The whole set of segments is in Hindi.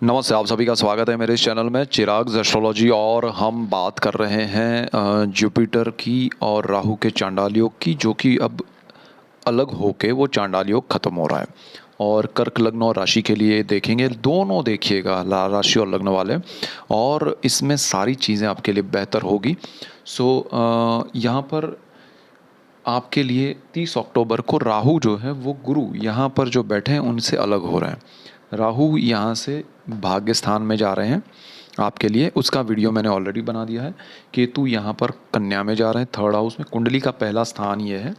नमस्ते, आप सभी का स्वागत है मेरे इस चैनल में चिराग एस्ट्रोलॉजी। और हम बात कर रहे हैं जुपिटर की और राहु के चांडाल योग की, जो कि अब अलग होके वो चांडाल योग खत्म हो रहा है। और कर्क लग्न और राशि के लिए देखेंगे, दोनों देखिएगा, राशि और लग्न वाले, और इसमें सारी चीज़ें आपके लिए बेहतर होगी। यहाँ पर आपके लिए 30 अक्टूबर को राहु जो है वो गुरु यहाँ पर जो बैठे हैं उनसे अलग हो रहे हैं। राहु यहाँ से भाग्य स्थान में जा रहे हैं आपके लिए, उसका वीडियो मैंने ऑलरेडी बना दिया है। केतु यहाँ पर कन्या में जा रहे हैं, थर्ड हाउस में। कुंडली का पहला स्थान ये है,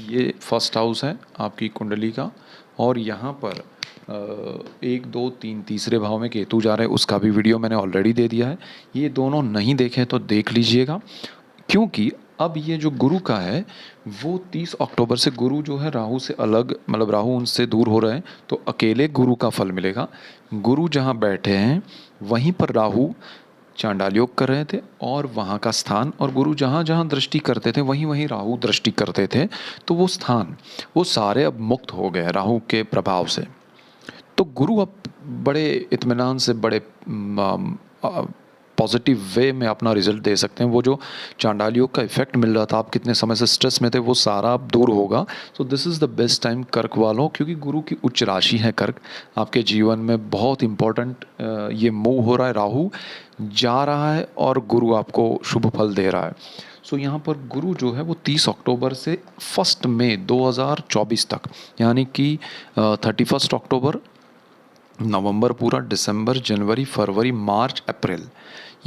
ये फर्स्ट हाउस है आपकी कुंडली का। और यहाँ पर 1 2 3 तीसरे भाव में केतु जा रहे हैं, उसका भी वीडियो मैंने ऑलरेडी दे दिया है। ये दोनों नहीं देखे तो देख लीजिएगा, क्योंकि अब ये जो गुरु का है वो 30 अक्टूबर से गुरु जो है राहु से अलग, मतलब राहु उनसे दूर हो रहे हैं, तो अकेले गुरु का फल मिलेगा। गुरु जहाँ बैठे हैं वहीं पर राहु चांडाल योग कर रहे थे, और वहाँ का स्थान, और गुरु जहाँ जहाँ दृष्टि करते थे वहीं वहीं राहु दृष्टि करते थे, तो वो स्थान वो सारे अब मुक्त हो गए राहु के प्रभाव से। तो गुरु अब बड़े इत्मीनान से, बड़े पॉजिटिव वे में अपना रिजल्ट दे सकते हैं। वो जो चांडाल योग का इफेक्ट मिल रहा था, आप कितने समय से स्ट्रेस में थे, वो सारा अब दूर होगा। सो this is the best time कर्क वालों, क्योंकि गुरु की उच्च राशि है कर्क, आपके जीवन में बहुत इंपॉर्टेंट ये मूव हो रहा है। राहु जा रहा है और गुरु आपको शुभ फल दे रहा है। सो यहाँ पर गुरु जो है वो 30 अक्टूबर से 1 मई 2024 तक, यानी कि 31 अक्टूबर, नवंबर पूरा, दिसंबर, जनवरी, फरवरी, मार्च, अप्रैल,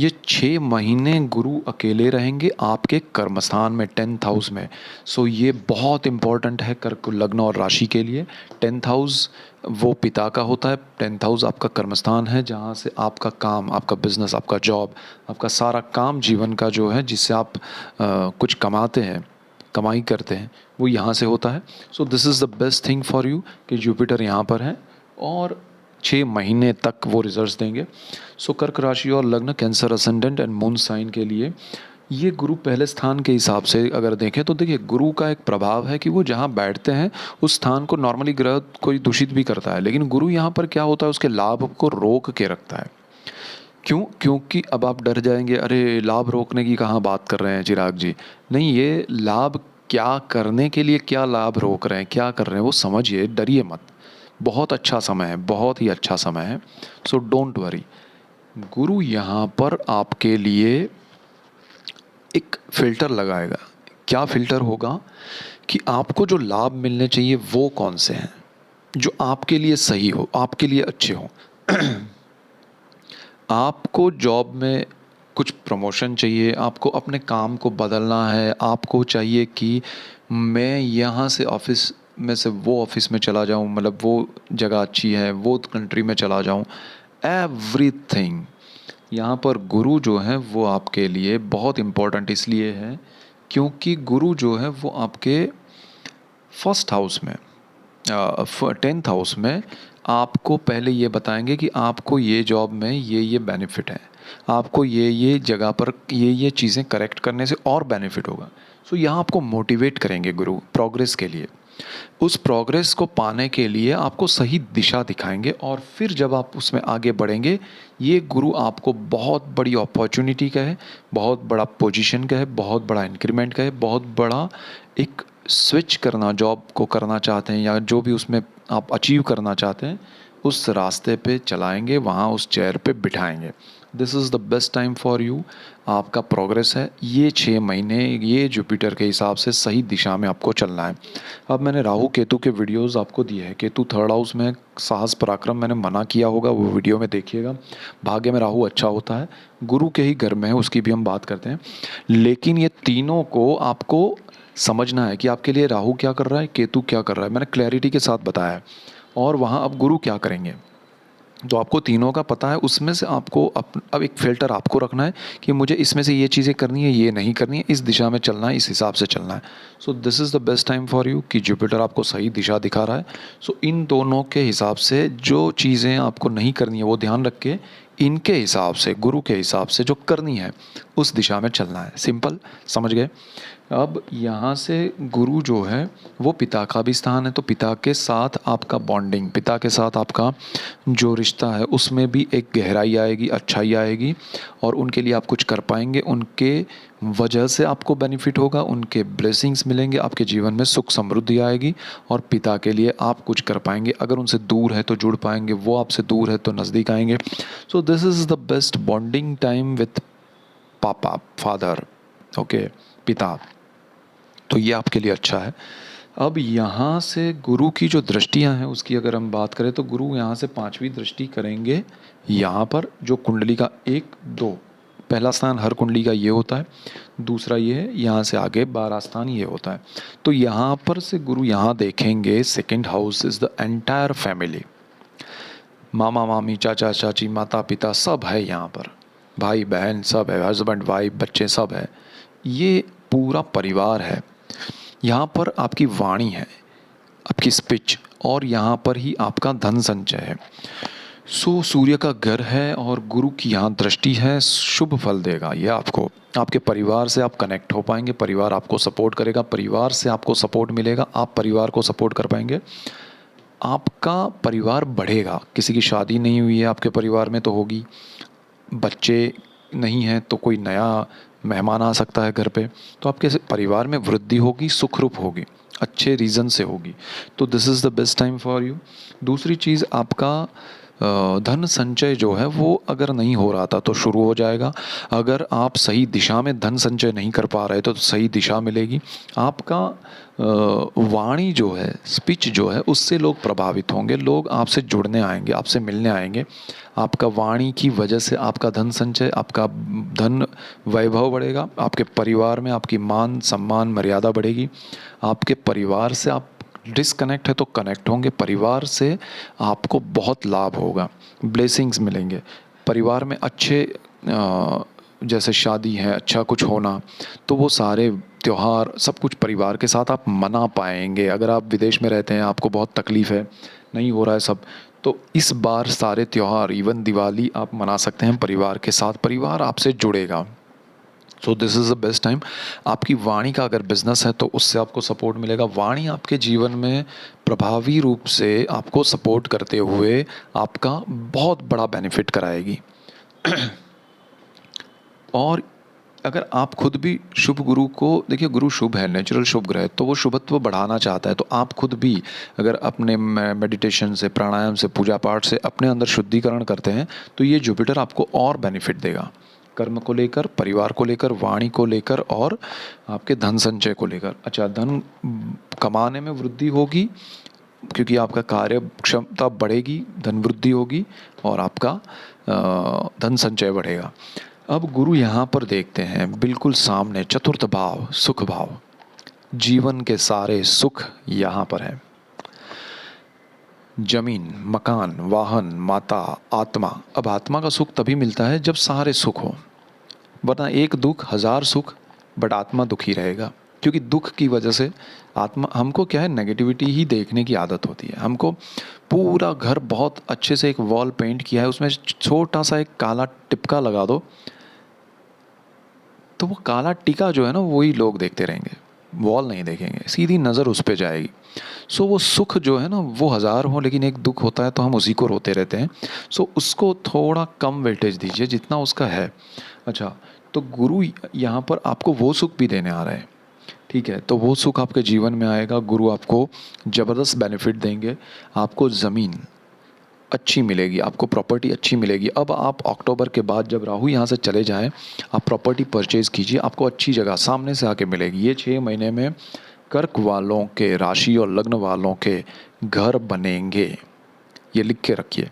ये 6 महीने गुरु अकेले रहेंगे आपके कर्मस्थान में, 10th हाउस में। सो ये बहुत इंपॉर्टेंट है कर्क लग्न और राशि के लिए। 10th हाउस वो पिता का होता है, 10th हाउस आपका कर्मस्थान है, जहाँ से आपका काम, आपका बिजनेस, आपका जॉब, आपका सारा काम जीवन का जो है, जिससे आप कुछ कमाते हैं, कमाई करते हैं, वो यहाँ से होता है। सो this is the best thing for you कि जुपिटर यहाँ पर है और 6 महीने तक वो रिजल्ट्स देंगे। सो कर्क राशि और लग्न, Cancer ascendant and moon sign के लिए ये गुरु पहले स्थान के हिसाब से अगर देखें तो देखिए, गुरु का एक प्रभाव है कि वो जहाँ बैठते हैं उस स्थान को नॉर्मली ग्रह कोई दूषित भी करता है, लेकिन गुरु यहाँ पर क्या होता है, उसके लाभ को रोक के रखता है। क्यों? क्योंकि अब आप डर जाएंगे, अरे लाभ रोकने की कहाँ बात कर रहे हैं चिराग जी। नहीं, ये लाभ क्या करने के लिए, क्या लाभ रोक रहे हैं, क्या कर रहे हैं, वो समझिए, डरिए मत। बहुत अच्छा समय है, बहुत ही अच्छा समय है। So don't worry. गुरु यहाँ पर आपके लिए एक फ़िल्टर लगाएगा। क्या फ़िल्टर होगा कि आपको जो लाभ मिलने चाहिए वो कौन से हैं, जो आपके लिए सही हो, आपके लिए अच्छे हो। आपको जॉब में कुछ प्रमोशन चाहिए, आपको अपने काम को बदलना है, आपको चाहिए कि मैं यहाँ से ऑफिस में से वो ऑफिस में चला जाऊँ, मतलब वो जगह अच्छी है, वो कंट्री में चला जाऊँ, एवरीथिंग। यहाँ पर गुरु जो है वो आपके लिए बहुत इम्पोर्टेंट इसलिए है क्योंकि गुरु जो है वो आपके फर्स्ट हाउस में, 10th हाउस में आपको पहले ये बताएंगे कि आपको ये जॉब में ये बेनिफिट है, आपको ये जगह पर ये चीज़ें करेक्ट करने से और बेनिफिट होगा। सो यहाँ आपको मोटिवेट करेंगे गुरु प्रोग्रेस के लिए। उस प्रोग्रेस को पाने के लिए आपको सही दिशा दिखाएंगे, और फिर जब आप उसमें आगे बढ़ेंगे, ये गुरु आपको बहुत बड़ी अपॉर्चुनिटी का है, बहुत बड़ा पोजीशन का है, बहुत बड़ा इंक्रीमेंट का है, बहुत बड़ा एक स्विच करना, जॉब को करना चाहते हैं या जो भी उसमें आप अचीव करना चाहते हैं, उस रास्ते पे चलाएंगे, वहाँ उस चेयर पे बिठाएंगे। This is the best time for you. आपका प्रोग्रेस है ये 6 महीने, ये जुपिटर के हिसाब से सही दिशा में आपको चलना है। अब मैंने राहु केतु के वीडियोस आपको दिए हैं। केतु 3rd हाउस में, साहस पराक्रम मैंने मना किया होगा, वो वीडियो में देखिएगा। भाग्य में राहु अच्छा होता है, गुरु के ही घर में है, उसकी भी हम बात करते हैं। लेकिन ये तीनों को आपको समझना है कि आपके लिए राहु क्या कर रहा है, केतु क्या कर रहा है, मैंने क्लैरिटी के साथ बताया है। और वहाँ अब गुरु क्या करेंगे, तो आपको तीनों का पता है। उसमें से आपको अब एक फ़िल्टर आपको रखना है कि मुझे इसमें से ये चीज़ें करनी है, ये नहीं करनी है, इस दिशा में चलना है, इस हिसाब से चलना है। सो this is the best time for you कि जुपिटर आपको सही दिशा दिखा रहा है। सो इन दोनों के हिसाब से जो चीज़ें आपको नहीं करनी है वो ध्यान रख के, इनके हिसाब से, गुरु के हिसाब से जो करनी है उस दिशा में चलना है। सिंपल, समझ गए? अब यहाँ से गुरु जो है वो पिता का भी स्थान है, तो पिता के साथ आपका बॉन्डिंग, पिता के साथ आपका जो रिश्ता है उसमें भी एक गहराई आएगी, अच्छाई आएगी, और उनके लिए आप कुछ कर पाएंगे, उनके वजह से आपको बेनिफिट होगा, उनके ब्लेसिंग्स मिलेंगे, आपके जीवन में सुख समृद्धि आएगी, और पिता के लिए आप कुछ कर पाएंगे। अगर उनसे दूर है तो जुड़ पाएंगे, वो आपसे दूर है तो नज़दीक आएंगे। सो this is the best bonding time with पापा, फादर, ओके, पिता। तो ये आपके लिए अच्छा है। अब यहाँ से गुरु की जो दृष्टियाँ हैं उसकी अगर हम बात करें तो गुरु यहाँ से पांचवी दृष्टि करेंगे यहाँ पर, जो कुंडली का 1 2, पहला स्थान हर कुंडली का ये होता है, दूसरा ये है, यहाँ से आगे 12 स्थान ये होता है। तो यहाँ पर से गुरु यहाँ देखेंगे, second house is the entire family, मामा मामी, चाचा चाची, माता पिता सब है यहाँ पर, भाई बहन सब है, हस्बैंड वाइफ, बच्चे सब है, ये पूरा परिवार है। यहाँ पर आपकी वाणी है, आपकी स्पीच, और यहाँ पर ही आपका धन संचय है। सो सूर्य का घर है और गुरु की यहाँ दृष्टि है, शुभ फल देगा ये आपको। आपके परिवार से आप कनेक्ट हो पाएंगे, परिवार आपको सपोर्ट करेगा, परिवार से आपको सपोर्ट मिलेगा, आप परिवार को सपोर्ट कर पाएंगे, आपका परिवार बढ़ेगा। किसी की शादी नहीं हुई है आपके परिवार में तो होगी, बच्चे नहीं हैं तो कोई नया मेहमान आ सकता है घर पे, तो आपके परिवार में वृद्धि होगी, सुखरूप होगी, अच्छे रीज़न से होगी। तो this is the best time for you. दूसरी चीज़, आपका धन संचय जो है वो अगर नहीं हो रहा था तो शुरू हो जाएगा। अगर आप सही दिशा में धन संचय नहीं कर पा रहे तो सही दिशा मिलेगी। आपका वाणी जो है, स्पीच जो है, उससे लोग प्रभावित होंगे, लोग आपसे जुड़ने आएंगे, आपसे मिलने आएंगे। आपका वाणी की वजह से आपका धन संचय, आपका धन वैभव बढ़ेगा, आपके परिवार में आपकी मान सम्मान मर्यादा बढ़ेगी, आपके परिवार से आप डिसकनेक्ट है तो कनेक्ट होंगे, परिवार से आपको बहुत लाभ होगा, ब्लेसिंग्स मिलेंगे। परिवार में अच्छे जैसे शादी है, अच्छा कुछ होना, तो वो सारे त्यौहार सब कुछ परिवार के साथ आप मना पाएंगे। अगर आप विदेश में रहते हैं, आपको बहुत तकलीफ़ है, नहीं हो रहा है सब, तो इस बार सारे त्यौहार, इवन दिवाली आप मना सकते हैं परिवार के साथ, परिवार आपसे जुड़ेगा। सो this is the best time. आपकी वाणी का अगर बिजनेस है तो उससे आपको सपोर्ट मिलेगा। वाणी आपके जीवन में प्रभावी रूप से आपको सपोर्ट करते हुए आपका बहुत बड़ा बेनिफिट कराएगी। और अगर आप खुद भी शुभ गुरु को देखिए, गुरु शुभ है, नेचुरल शुभ ग्रह, तो वो शुभत्व बढ़ाना चाहता है, तो आप खुद भी अगर अपने मेडिटेशन से, प्राणायाम से, पूजा पाठ से अपने अंदर शुद्धिकरण करते हैं तो ये जुपिटर आपको और बेनिफिट देगा, कर्म को लेकर, परिवार को लेकर, वाणी को लेकर, और आपके धन संचय को लेकर। अच्छा, धन कमाने में वृद्धि होगी क्योंकि आपका कार्य क्षमता बढ़ेगी, धन वृद्धि होगी, और आपका धन संचय बढ़ेगा। अब गुरु यहाँ पर देखते हैं बिल्कुल सामने, चतुर्थ भाव, सुख भाव, जीवन के सारे सुख यहाँ पर है। जमीन, मकान, वाहन, माता, आत्मा। अब आत्मा का सुख तभी मिलता है जब सारे सुख हो, वरना एक दुख 1000 सुख, बट आत्मा दुखी रहेगा। क्योंकि दुख की वजह से आत्मा, हमको क्या है, नेगेटिविटी ही देखने की आदत होती है। हमको पूरा घर बहुत अच्छे से एक वॉल पेंट किया है, उसमें छोटा सा एक काला टिपका लगा दो, तो वो काला टिका जो है ना, वही लोग देखते रहेंगे, वॉल नहीं देखेंगे, सीधी नज़र उस पर जाएगी। सो वो सुख जो है ना, वो 1000 हो, लेकिन एक दुख होता है तो हम उसी को रोते रहते हैं। सो उसको थोड़ा कम वेटेज दीजिए जितना उसका है। अच्छा, तो गुरु यहाँ पर आपको वो सुख भी देने आ रहे हैं, ठीक है, तो वो सुख आपके जीवन में आएगा। गुरु आपको ज़बरदस्त बेनिफिट देंगे, आपको ज़मीन अच्छी मिलेगी, आपको प्रॉपर्टी अच्छी मिलेगी। अब आप अक्टूबर के बाद जब राहु यहाँ से चले जाएं, आप प्रॉपर्टी परचेज़ कीजिए, आपको अच्छी जगह सामने से आके मिलेगी। ये 6 महीने में कर्क वालों के, राशि और लग्न वालों के घर बनेंगे, ये लिख के रखिए।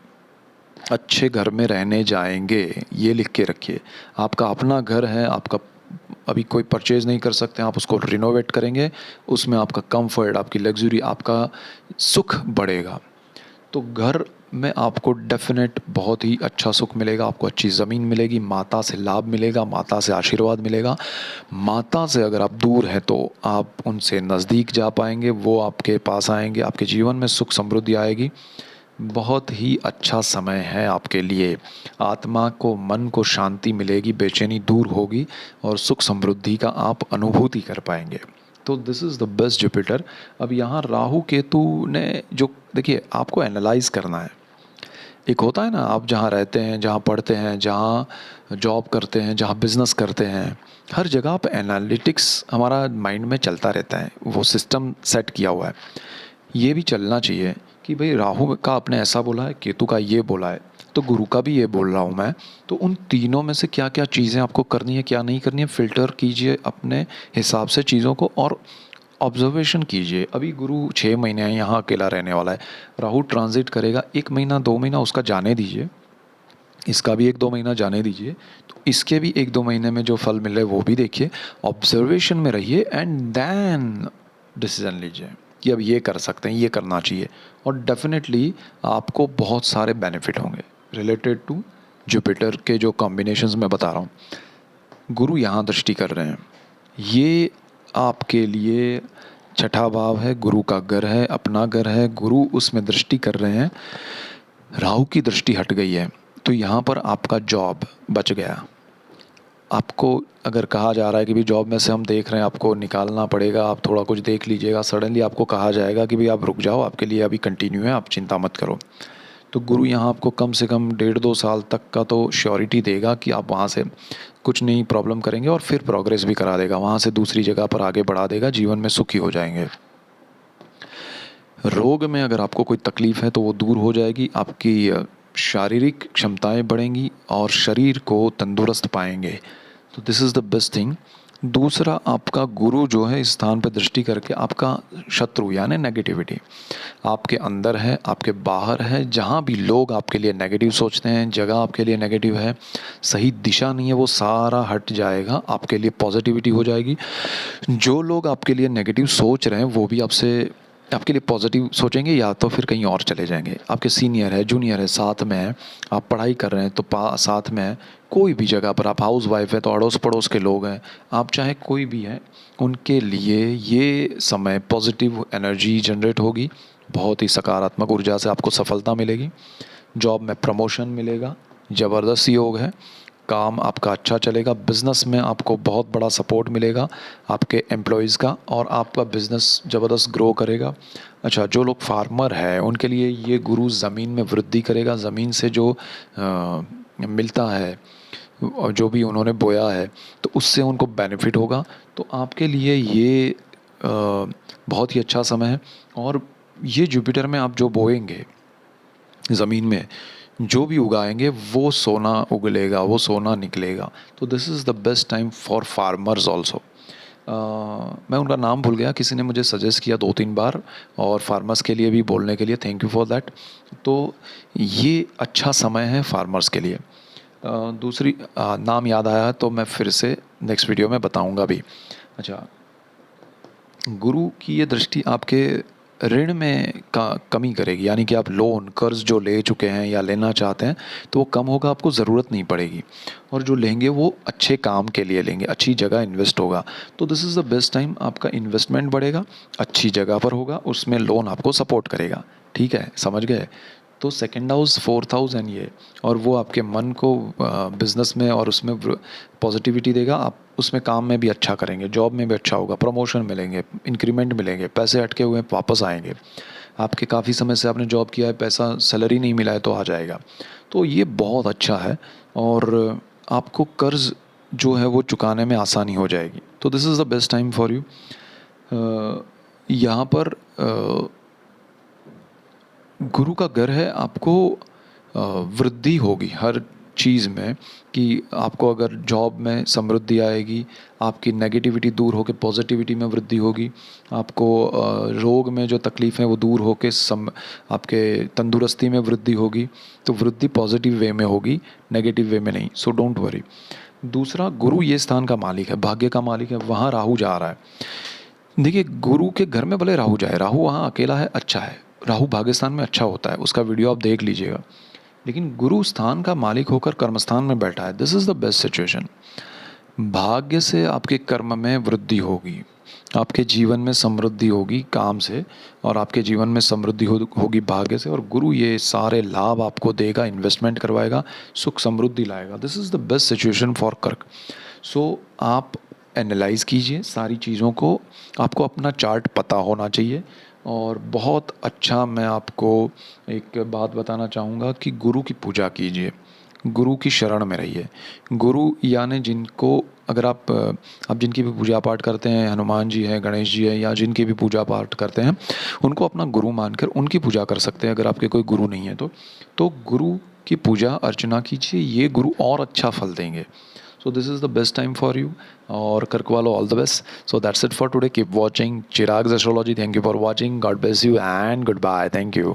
अच्छे घर में रहने जाएंगे, ये लिख के रखिए। आपका अपना घर है, आपका अभी कोई परचेज़ नहीं कर सकते, आप उसको रिनोवेट करेंगे, उसमें आपका कंफर्ट, आपकी लग्जरी, आपका सुख बढ़ेगा। तो घर में आपको डेफिनेट बहुत ही अच्छा सुख मिलेगा, आपको अच्छी ज़मीन मिलेगी, माता से लाभ मिलेगा, माता से आशीर्वाद मिलेगा। माता से अगर आप दूर हैं तो आप उनसे नज़दीक जा पाएंगे, वो आपके पास आएंगे, आपके जीवन में सुख समृद्धि आएगी। बहुत ही अच्छा समय है आपके लिए। आत्मा को, मन को शांति मिलेगी, बेचैनी दूर होगी और सुख समृद्धि का आप अनुभूति कर पाएंगे। तो this is the best Jupiter. अब यहाँ राहु केतु ने जो, देखिए आपको एनालाइज करना है। एक होता है ना, आप जहाँ रहते हैं, जहाँ पढ़ते हैं, जहाँ जॉब करते हैं, जहाँ बिजनेस करते हैं, हर जगह आप एनालिटिक्स हमारा माइंड में चलता रहता है, वो सिस्टम सेट किया हुआ है। ये भी चलना चाहिए कि भाई राहु का आपने ऐसा बोला है, केतु का ये बोला है, तो गुरु का भी ये बोल रहा हूँ मैं। तो उन तीनों में से क्या क्या चीज़ें आपको करनी है, क्या नहीं करनी है, फ़िल्टर कीजिए अपने हिसाब से चीज़ों को और ऑब्जर्वेशन कीजिए। अभी गुरु 6 महीने हैं, यहाँ अकेला रहने वाला है। राहु ट्रांजिट करेगा 1 महीना 2 महीना, उसका जाने दीजिए। इसका भी 1-2 महीना जाने दीजिए। तो इसके भी 1-2 महीने में जो फल मिल रहे हैं वो भी देखिए, ऑब्जर्वेशन में रहिए एंड देन डिसीजन लीजिए कि अब ये कर सकते हैं, ये करना चाहिए। और डेफिनेटली आपको बहुत सारे बेनिफिट होंगे रिलेटेड टू जुपिटर के जो कॉम्बिनेशंस मैं बता रहा हूँ। गुरु यहाँ दृष्टि कर रहे हैं, ये आपके लिए छठा भाव है, गुरु का घर है, अपना घर है, गुरु उसमें दृष्टि कर रहे हैं। राहु की दृष्टि हट गई है, तो यहाँ पर आपका जॉब बच गया। आपको अगर कहा जा रहा है कि भाई जॉब में से हम देख रहे हैं आपको निकालना पड़ेगा, आप थोड़ा कुछ देख लीजिएगा, सडनली आपको कहा जाएगा कि भाई आप रुक जाओ, आपके लिए अभी कंटिन्यू है, आप चिंता मत करो। तो गुरु यहाँ आपको कम से कम 1.5-2 साल तक का तो श्योरिटी देगा कि आप वहाँ से कुछ नहीं प्रॉब्लम करेंगे, और फिर प्रोग्रेस भी करा देगा, वहाँ से दूसरी जगह पर आगे बढ़ा देगा, जीवन में सुखी हो जाएंगे। रोग में अगर आपको कोई तकलीफ़ है तो वो दूर हो जाएगी, आपकी शारीरिक क्षमताएं बढ़ेंगी और शरीर को तंदुरुस्त पाएंगे। तो this is the best thing. दूसरा, आपका गुरु जो है इस स्थान पर दृष्टि करके आपका शत्रु यानी नेगेटिविटी आपके अंदर है, आपके बाहर है, जहाँ भी लोग आपके लिए नेगेटिव सोचते हैं, जगह आपके लिए नेगेटिव है, सही दिशा नहीं है, वो सारा हट जाएगा, आपके लिए पॉजिटिविटी हो जाएगी। जो लोग आपके लिए नेगेटिव सोच रहे हैं वो भी आपके लिए पॉजिटिव सोचेंगे, या तो फिर कहीं और चले जाएंगे। आपके सीनियर है, जूनियर है, साथ में है, आप पढ़ाई कर रहे हैं तो साथ में है, कोई भी जगह पर आप हाउस वाइफ है तो अड़ोस पड़ोस के लोग हैं, आप चाहे कोई भी है, उनके लिए ये समय पॉजिटिव एनर्जी जनरेट होगी, बहुत ही सकारात्मक ऊर्जा से आपको सफलता मिलेगी। जॉब में प्रमोशन मिलेगा, ज़बरदस्त योग है, काम आपका अच्छा चलेगा, बिज़नेस में आपको बहुत बड़ा सपोर्ट मिलेगा आपके एम्प्लॉयज़ का, और आपका बिज़नेस ज़बरदस्त ग्रो करेगा। अच्छा, जो लोग फार्मर हैं उनके लिए ये गुरु ज़मीन में वृद्धि करेगा, ज़मीन से जो मिलता है और जो भी उन्होंने बोया है तो उससे उनको बेनिफिट होगा। तो आपके लिए ये बहुत ही अच्छा समय है। और ये जुपिटर में आप जो बोएंगे ज़मीन में, जो भी उगाएंगे वो सोना उगलेगा, वो सोना निकलेगा। तो this is the best time for farmers also. मैं उनका नाम भूल गया, किसी ने मुझे सजेस्ट किया 2-3 बार, और फार्मर्स के लिए भी बोलने के लिए थैंक यू फॉर दैट। तो ये अच्छा समय है फार्मर्स के लिए। दूसरी नाम याद आया तो मैं फिर से नेक्स्ट वीडियो में बताऊंगा भी। अच्छा, गुरु की ये दृष्टि आपके ऋण में कमी करेगी, यानी कि आप लोन कर्ज जो ले चुके हैं या लेना चाहते हैं तो वो कम होगा, आपको ज़रूरत नहीं पड़ेगी, और जो लेंगे वो अच्छे काम के लिए लेंगे, अच्छी जगह इन्वेस्ट होगा। तो this is the best time, आपका इन्वेस्टमेंट बढ़ेगा, अच्छी जगह पर होगा, उसमें लोन आपको सपोर्ट करेगा। ठीक है, समझ गए? तो second house, fourth house and ये, और वो आपके मन को बिज़नेस में और उसमें पॉजिटिविटी देगा, आप उसमें काम में भी अच्छा करेंगे, जॉब में भी अच्छा होगा, प्रमोशन मिलेंगे, इंक्रीमेंट मिलेंगे, पैसे अटके हुए वापस आएंगे, आपके काफ़ी समय से आपने जॉब किया है, पैसा सैलरी नहीं मिला है तो आ जाएगा। तो ये बहुत अच्छा है, और आपको कर्ज़ जो है वो चुकाने में आसानी हो जाएगी। तो this is the best time for you. यहाँ पर गुरु का घर है, आपको वृद्धि होगी हर चीज़ में, कि आपको अगर जॉब में समृद्धि आएगी, आपकी नेगेटिविटी दूर होकर पॉजिटिविटी में वृद्धि होगी, आपको रोग में जो तकलीफ़ है वो दूर होकर आपके तंदुरुस्ती में वृद्धि होगी। तो वृद्धि पॉजिटिव वे में होगी, नेगेटिव वे में नहीं, सो डोंट वरी। दूसरा, गुरु ये स्थान का मालिक है, भाग्य का मालिक है, वहाँ राहु जा रहा है। देखिए, गुरु के घर में भले राहु जाए, राहु वहाँ अकेला है, अच्छा है, राहु भाग्यस्थान में अच्छा होता है, उसका वीडियो आप देख लीजिएगा। लेकिन गुरु स्थान का मालिक होकर कर्मस्थान में बैठा है, this is the best situation. भाग्य से आपके कर्म में वृद्धि होगी, आपके जीवन में समृद्धि होगी काम से, और आपके जीवन में समृद्धि होगी भाग्य से, और गुरु ये सारे लाभ आपको देगा, इन्वेस्टमेंट करवाएगा, सुख समृद्धि लाएगा। This is the best situation for कर्क। सो आप एनालाइज कीजिए सारी चीज़ों को, आपको अपना चार्ट पता होना चाहिए। और बहुत अच्छा मैं आपको एक बात बताना चाहूँगा कि गुरु की पूजा कीजिए, गुरु की शरण में रहिए। गुरु यानी जिनको, अगर आप जिनकी भी पूजा पाठ करते हैं, हनुमान जी हैं, गणेश जी हैं, या जिनकी भी पूजा पाठ करते हैं, उनको अपना गुरु मानकर उनकी पूजा कर सकते हैं, अगर आपके कोई गुरु नहीं है तो गुरु की पूजा अर्चना कीजिए, ये गुरु और अच्छा फल देंगे। So this is the best time for you, और कर्क वालों all the best. So that's it for today, keep watching Chirag's astrology. Thank you for watching, god bless you and goodbye, thank you.